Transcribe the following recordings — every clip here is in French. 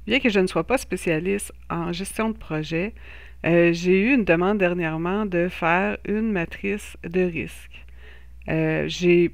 Bien que je ne sois pas spécialiste en gestion de projet, j'ai eu une demande dernièrement de faire une matrice de risque. J'ai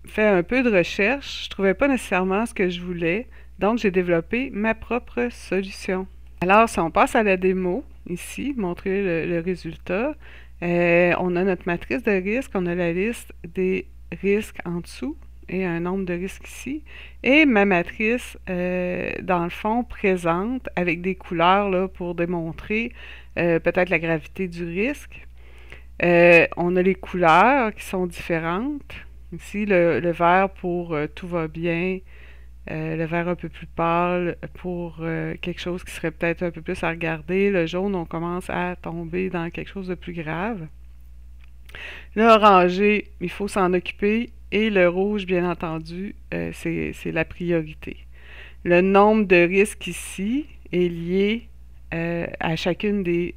fait un peu de recherche, je trouvais pas nécessairement ce que je voulais, donc j'ai développé ma propre solution. Alors, si on passe à la démo, ici, montrer le résultat, on a notre matrice de risque, on a la liste des risques en dessous et un nombre de risques ici. Et ma matrice, dans le fond, présente avec des couleurs là, pour démontrer peut-être la gravité du risque. On a les couleurs qui sont différentes. Ici, le vert pour tout va bien, le vert un peu plus pâle pour quelque chose qui serait peut-être un peu plus à regarder. Le jaune, on commence à tomber dans quelque chose de plus grave. L'orangé, il faut s'en occuper. Et le rouge, bien entendu, c'est la priorité. Le nombre de risques ici est lié à chacune des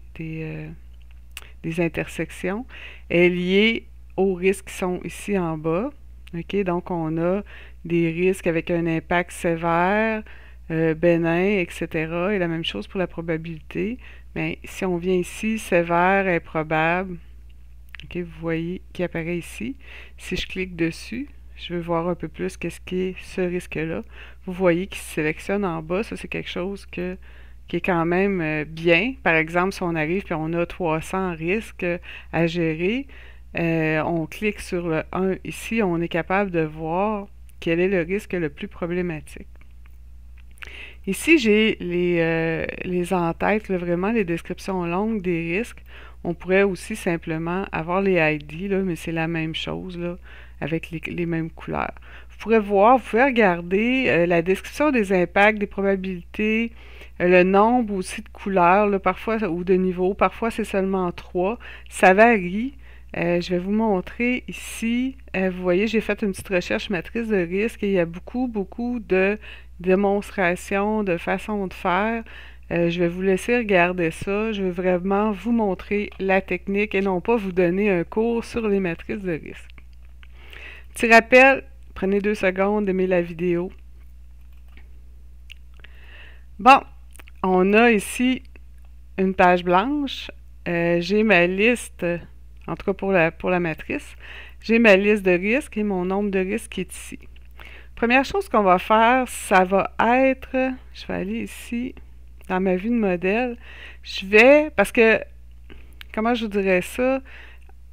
intersections, est lié aux risques qui sont ici en bas. OK, donc on a des risques avec un impact sévère, bénin, etc. Et la même chose pour la probabilité. Mais si on vient ici, sévère, improbable, OK, vous voyez qui apparaît ici. Si je clique dessus, je veux voir un peu plus qu'est-ce qui est ce risque-là. Vous voyez qu'il se sélectionne en bas. Ça, c'est quelque chose qui est quand même bien. Par exemple, si on arrive et on a 300 risques à gérer, on clique sur le 1 ici, on est capable de voir quel est le risque le plus problématique. Ici, j'ai les en-têtes, vraiment les descriptions longues des risques. On pourrait aussi simplement avoir les ID, là, mais c'est la même chose là, avec les mêmes couleurs. Vous pourrez voir, vous pouvez regarder la description des impacts, des probabilités, le nombre aussi de couleurs, là, parfois, ou de niveaux. Parfois, c'est seulement 3. Ça varie. Je vais vous montrer ici. Vous voyez, j'ai fait une petite recherche matrice de risque et il y a beaucoup de démonstrations, de façons de faire. Je vais vous laisser regarder ça. Je veux vraiment vous montrer la technique et non pas vous donner un cours sur les matrices de risque. Petit rappel, prenez 2 secondes, aimez la vidéo. Bon, on a ici une page blanche. J'ai ma liste, en tout cas pour la matrice, j'ai ma liste de risques et mon nombre de risques est ici. Première chose qu'on va faire, ça va être, je vais aller ici, dans ma vue de modèle, parce que, comment je vous dirais ça,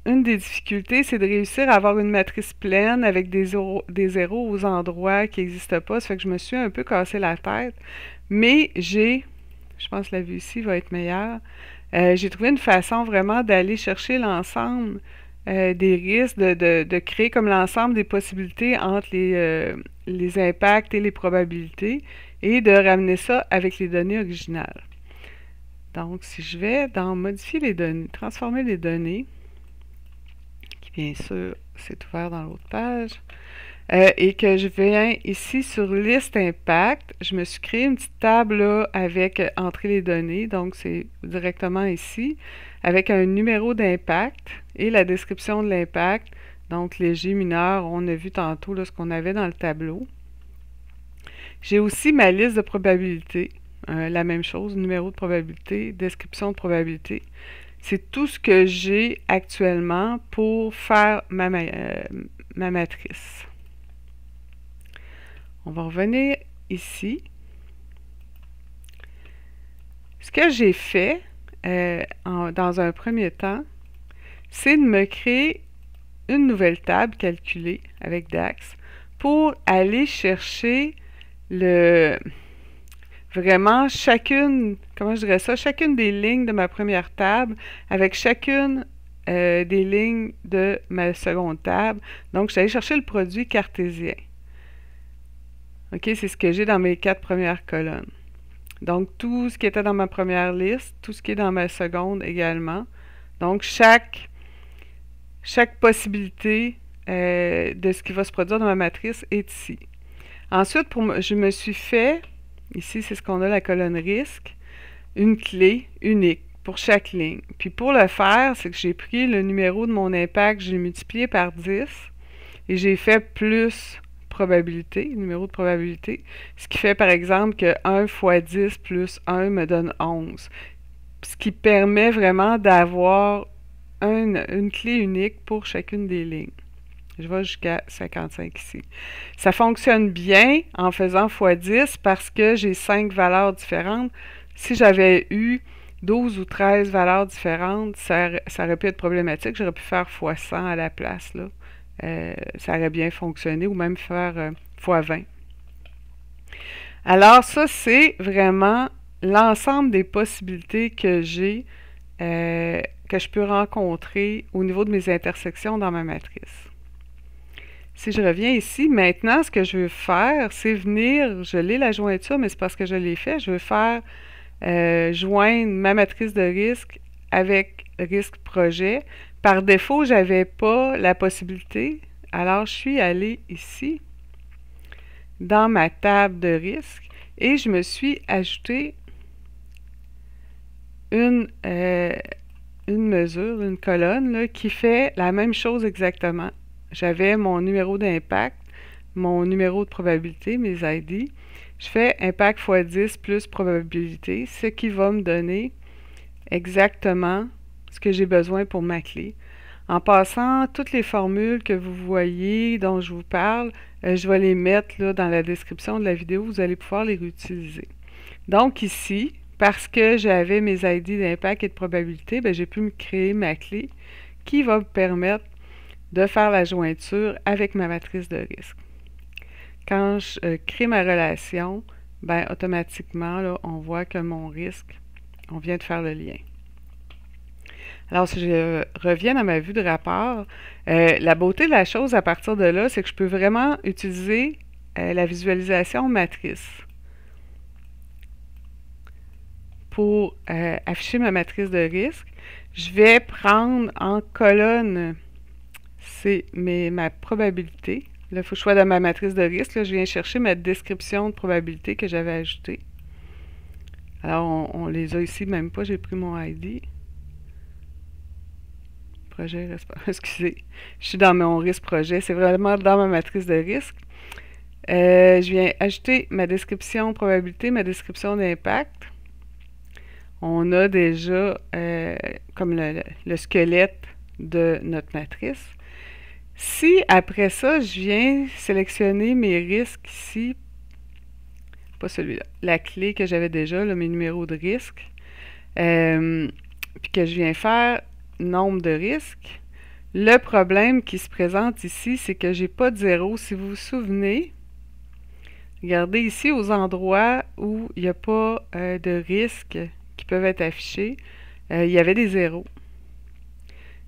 une des difficultés, c'est de réussir à avoir une matrice pleine avec des zéros aux endroits qui n'existent pas. Ça fait que je me suis un peu cassé la tête. Mais je pense que la vue ici va être meilleure. J'ai trouvé une façon vraiment d'aller chercher l'ensemble des risques, de créer comme l'ensemble des possibilités entre les impacts et les probabilités et de ramener ça avec les données originales. Donc, si je vais dans modifier les données, transformer les données, qui bien sûr, c'est ouvert dans l'autre page, et que je viens ici sur liste impact, je me suis créé une petite table là, avec entrer les données, donc c'est directement ici, avec un numéro d'impact et la description de l'impact, donc léger, mineur, on a vu tantôt là, ce qu'on avait dans le tableau. J'ai aussi ma liste de probabilités, la même chose, numéro de probabilité, description de probabilité. C'est tout ce que j'ai actuellement pour faire ma matrice. On va revenir ici. Ce que j'ai fait dans un premier temps, c'est de me créer une nouvelle table calculée avec DAX pour aller chercher vraiment chacune, comment je dirais ça, chacune des lignes de ma première table avec chacune des lignes de ma seconde table. Donc, je suis allée chercher le produit cartésien. OK, c'est ce que j'ai dans mes 4 premières colonnes. Donc, tout ce qui était dans ma première liste, tout ce qui est dans ma seconde également. Donc, chaque possibilité de ce qui va se produire dans ma matrice est ici. Ensuite, je me suis fait, ici c'est ce qu'on a, la colonne risque, une clé unique pour chaque ligne. Puis pour le faire, c'est que j'ai pris le numéro de mon impact, j'ai multiplié par 10 et j'ai fait plus probabilité, numéro de probabilité, ce qui fait par exemple que 1 fois 10 plus 1 me donne 11. Ce qui permet vraiment d'avoir une clé unique pour chacune des lignes. Je vais jusqu'à 55 ici. Ça fonctionne bien en faisant x10 parce que j'ai 5 valeurs différentes. Si j'avais eu 12 ou 13 valeurs différentes, ça aurait pu être problématique. J'aurais pu faire x100 à la place, là. Ça aurait bien fonctionné, ou même faire x20. Alors ça, c'est vraiment l'ensemble des possibilités que j'ai, que je peux rencontrer au niveau de mes intersections dans ma matrice. Si je reviens ici, maintenant, ce que je veux faire, c'est venir, je l'ai la jointure, mais c'est parce que je l'ai fait, je veux faire joindre ma matrice de risque avec risque projet. Par défaut, je n'avais pas la possibilité, alors je suis allée ici, dans ma table de risque, et je me suis ajouté une mesure, une colonne là, qui fait la même chose exactement. J'avais mon numéro d'impact, mon numéro de probabilité, mes ID. Je fais impact x 10 plus probabilité, ce qui va me donner exactement ce que j'ai besoin pour ma clé. En passant, toutes les formules que vous voyez, dont je vous parle, je vais les mettre là, dans la description de la vidéo. Vous allez pouvoir les réutiliser. Donc ici, parce que j'avais mes ID d'impact et de probabilité, j'ai pu me créer ma clé qui va me permettre de faire la jointure avec ma matrice de risque. Quand je crée ma relation, automatiquement, là, on voit que mon risque, on vient de faire le lien. Alors, si je reviens à ma vue de rapport, la beauté de la chose à partir de là, c'est que je peux vraiment utiliser la visualisation matrice pour afficher ma matrice de risque. Je vais prendre en colonne, c'est ma probabilité. Là, il faut que je sois dans ma matrice de risque. Là, je viens chercher ma description de probabilité que j'avais ajoutée. Alors, on les a ici, même pas, j'ai pris mon ID. Projet, excusez, je suis dans mon risque projet. C'est vraiment dans ma matrice de risque. Je viens ajouter ma description probabilité, ma description d'impact. On a déjà comme le squelette de notre matrice. Si après ça, je viens sélectionner mes risques ici, pas celui-là, la clé que j'avais déjà, là, mes numéros de risque, puis que je viens faire nombre de risques, le problème qui se présente ici, c'est que j'ai pas de 0. Si vous vous souvenez, regardez ici aux endroits où il n'y a pas de risques qui peuvent être affichés, il y avait des 0.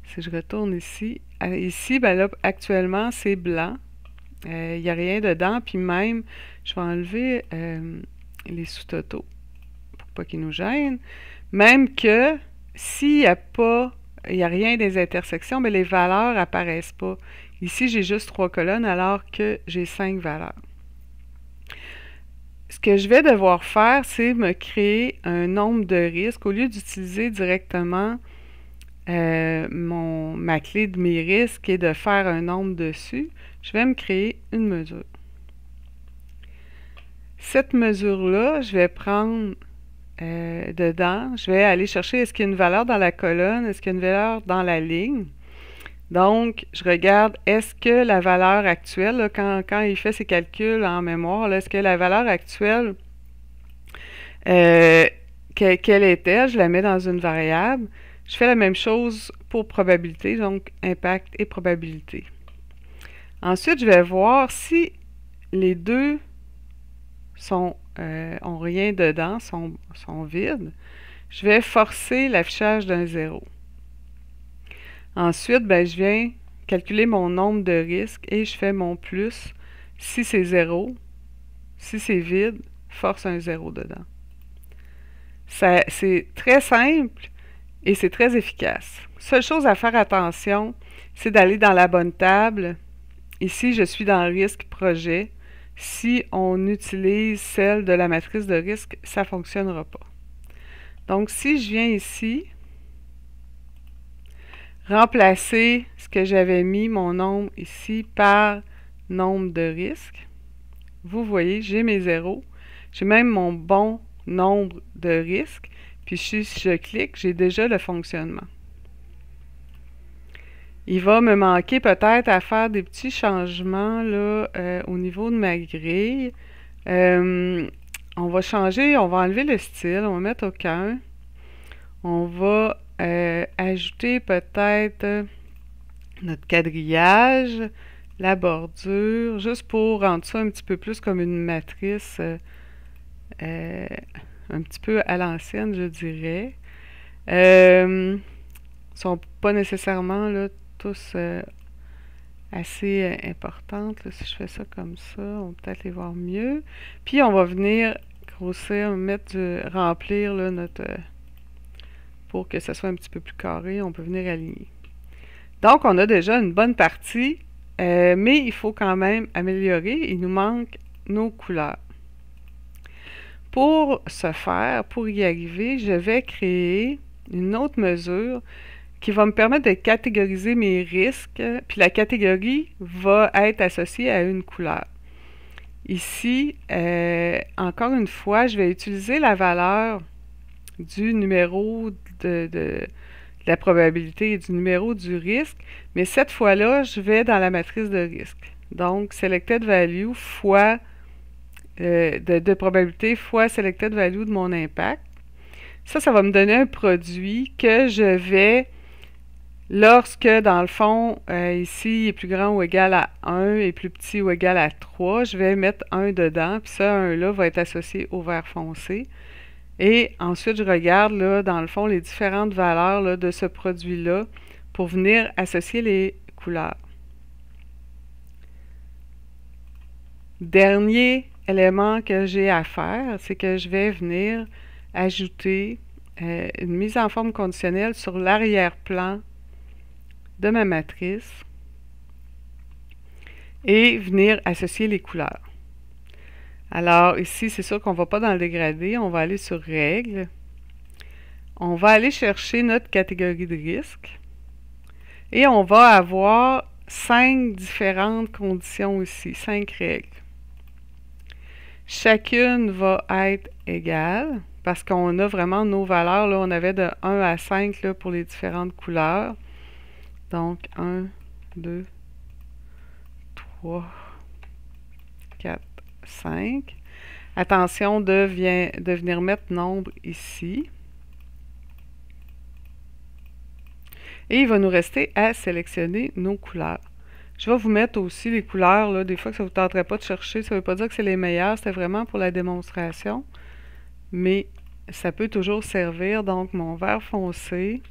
Si je retourne ici, là, actuellement, c'est blanc. Il n'y a rien dedans. Puis même, je vais enlever les sous-totaux pour pas qu'ils nous gênent. Même que s'il n'y a pas, il n'y a rien des intersections, mais les valeurs n'apparaissent pas. Ici, j'ai juste 3 colonnes alors que j'ai 5 valeurs. Ce que je vais devoir faire, c'est me créer un nombre de risques. Au lieu d'utiliser directement ma clé de mes risques et de faire un nombre dessus, je vais me créer une mesure. Cette mesure-là, je vais prendre dedans, je vais aller chercher est-ce qu'il y a une valeur dans la colonne, est-ce qu'il y a une valeur dans la ligne. Donc, je regarde, est-ce que la valeur actuelle, là, quand il fait ses calculs en mémoire, est-ce que la valeur actuelle, quelle est-elle? Je la mets dans une variable. Je fais la même chose pour probabilité, donc impact et probabilité. Ensuite, je vais voir si les deux ont rien dedans, sont vides. Je vais forcer l'affichage d'un 0. Ensuite, je viens calculer mon nombre de risques et je fais mon plus. Si c'est 0, si c'est vide, force un 0 dedans. C'est très simple et c'est très efficace. Seule chose à faire attention, c'est d'aller dans la bonne table. Ici, je suis dans risque projet. Si on utilise celle de la matrice de risque, ça ne fonctionnera pas. Donc, si je viens ici, remplacer ce que j'avais mis, mon nombre ici, par nombre de risques. Vous voyez, j'ai mes zéros. J'ai même mon bon nombre de risques. Puis si je clique, j'ai déjà le fonctionnement. Il va me manquer peut-être à faire des petits changements là, au niveau de ma grille. On va changer, on va enlever le style, on va mettre aucun. On va ajouter peut-être notre quadrillage, la bordure, juste pour rendre ça un petit peu plus comme une matrice un petit peu à l'ancienne, je dirais. Sont pas nécessairement là, tous assez importantes. Là, si je fais ça comme ça, on va peut-être les voir mieux. Puis on va venir grossir, remplir là, notre pour que ça soit un petit peu plus carré, on peut venir aligner. Donc on a déjà une bonne partie, mais il faut quand même améliorer. Il nous manque nos couleurs. Pour ce faire, pour y arriver, je vais créer une autre mesure qui va me permettre de catégoriser mes risques, puis la catégorie va être associée à une couleur. Ici, encore une fois, je vais utiliser la valeur du numéro de la probabilité et du numéro du risque, mais cette fois-là, je vais dans la matrice de risque. Donc, selected value fois de probabilité fois selected value de mon impact. Ça va me donner un produit que je vais, lorsque, dans le fond, ici, il est plus grand ou égal à 1 et plus petit ou égal à 3, je vais mettre 1 dedans, puis ça, 1-là, va être associé au vert foncé. Et ensuite, je regarde, là, dans le fond, les différentes valeurs là, de ce produit-là pour venir associer les couleurs. Dernier élément que j'ai à faire, c'est que je vais venir ajouter une mise en forme conditionnelle sur l'arrière-plan de ma matrice et venir associer les couleurs. Alors ici, c'est sûr qu'on ne va pas dans le dégradé, on va aller sur Règles. On va aller chercher notre catégorie de risque et on va avoir 5 différentes conditions ici, 5 règles. Chacune va être égale parce qu'on a vraiment nos valeurs. Là, on avait de 1 à 5 là, pour les différentes couleurs. Donc 1, 2, 3, 4, 5. Attention de venir mettre nombre ici. Et il va nous rester à sélectionner nos couleurs. Je vais vous mettre aussi les couleurs, là, des fois que ça ne vous tenterait pas de chercher, ça ne veut pas dire que c'est les meilleures, c'était vraiment pour la démonstration. Mais ça peut toujours servir. Donc mon vert foncé,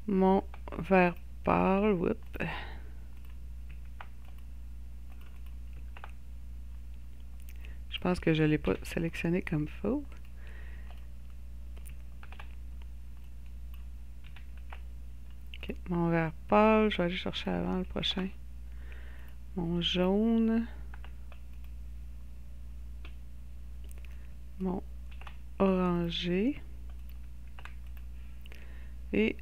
mon vert pâle, je pense que je ne l'ai pas sélectionné comme il faut. Okay. Mon vert pâle, je vais aller chercher avant le prochain. Mon jaune. Mon orangé. Et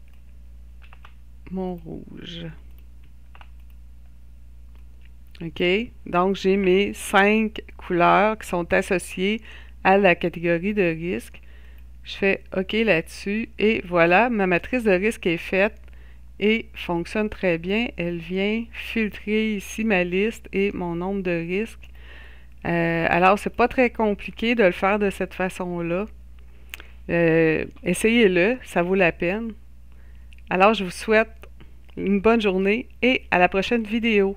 mon rouge. OK? Donc, j'ai mes 5 couleurs qui sont associées à la catégorie de risque. Je fais OK là-dessus et voilà, ma matrice de risque est faite et fonctionne très bien. Elle vient filtrer ici ma liste et mon nombre de risques. Alors, c'est pas très compliqué de le faire de cette façon-là. Essayez-le, ça vaut la peine. Alors, je vous souhaite une bonne journée et à la prochaine vidéo.